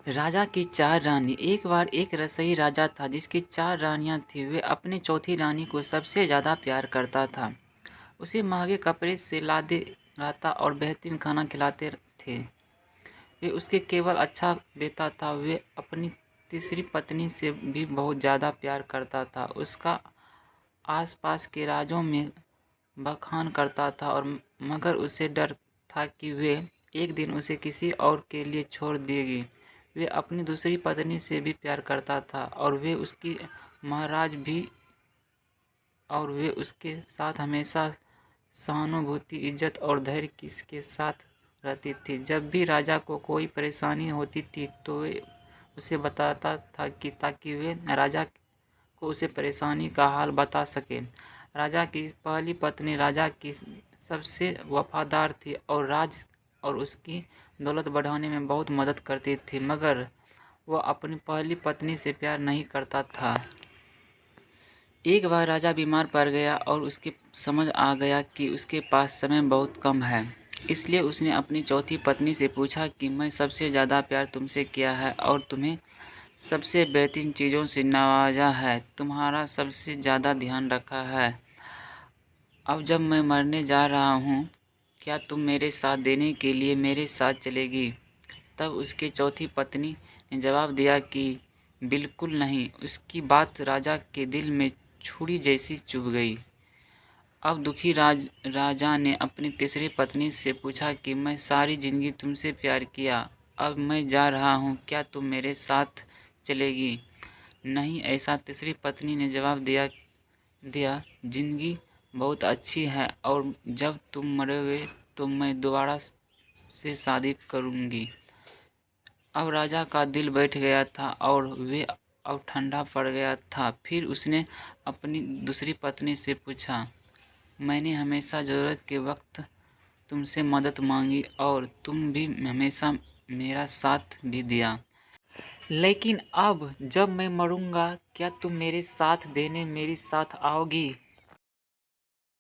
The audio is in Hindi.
राजा की चार रानी। एक बार एक रसोई राजा था जिसकी चार रानियां थीं। वे अपनी चौथी रानी को सबसे ज़्यादा प्यार करता था। उसे महंगे कपड़े से लादे रहता और बेहतरीन खाना खिलाते थे। वे उसके केवल अच्छा देता था। वे अपनी तीसरी पत्नी से भी बहुत ज़्यादा प्यार करता था। उसका आसपास के राज्यों में बखान करता था और मगर उसे डर था कि वे एक दिन उसे किसी और के लिए छोड़ देगी। वे अपनी दूसरी पत्नी से भी प्यार करता था और वे उसकी महाराज भी और वे उसके साथ हमेशा सहानुभूति, इज्जत और धैर्य के साथ रहती थी। जब भी राजा को कोई परेशानी होती थी तो वे उसे बताता था कि ताकि वे राजा को उसे परेशानी का हाल बता सके। राजा की पहली पत्नी राजा की सबसे वफादार थी और उसकी दौलत बढ़ाने में बहुत मदद करती थी, मगर वह अपनी पहली पत्नी से प्यार नहीं करता था। एक बार राजा बीमार पड़ गया और उसके समझ आ गया कि उसके पास समय बहुत कम है। इसलिए उसने अपनी चौथी पत्नी से पूछा कि मैं सबसे ज़्यादा प्यार तुमसे किया है और तुम्हें सबसे बेहतरीन चीज़ों से नवाजा है, तुम्हारा सबसे ज़्यादा ध्यान रखा है। अब जब मैं मरने जा रहा हूँ, क्या तुम मेरे साथ देने के लिए मेरे साथ चलेगी? तब उसकी चौथी पत्नी ने जवाब दिया कि बिल्कुल नहीं। उसकी बात राजा के दिल में छुरी जैसी चुभ गई। अब दुखी राजा ने अपनी तीसरी पत्नी से पूछा कि मैं सारी जिंदगी तुमसे प्यार किया, अब मैं जा रहा हूँ, क्या तुम मेरे साथ चलेगी? नहीं, ऐसा तीसरी पत्नी ने जवाब दिया जिंदगी बहुत अच्छी है और जब तुम मरोगे तो मैं दोबारा से शादी करूँगी। अब राजा का दिल बैठ गया था और वे अब ठंडा पड़ गया था। फिर उसने अपनी दूसरी पत्नी से पूछा, मैंने हमेशा ज़रूरत के वक्त तुमसे मदद मांगी और तुम भी हमेशा मेरा साथ भी दिया, लेकिन अब जब मैं मरूंगा क्या तुम मेरे साथ देने मेरे साथ आओगी?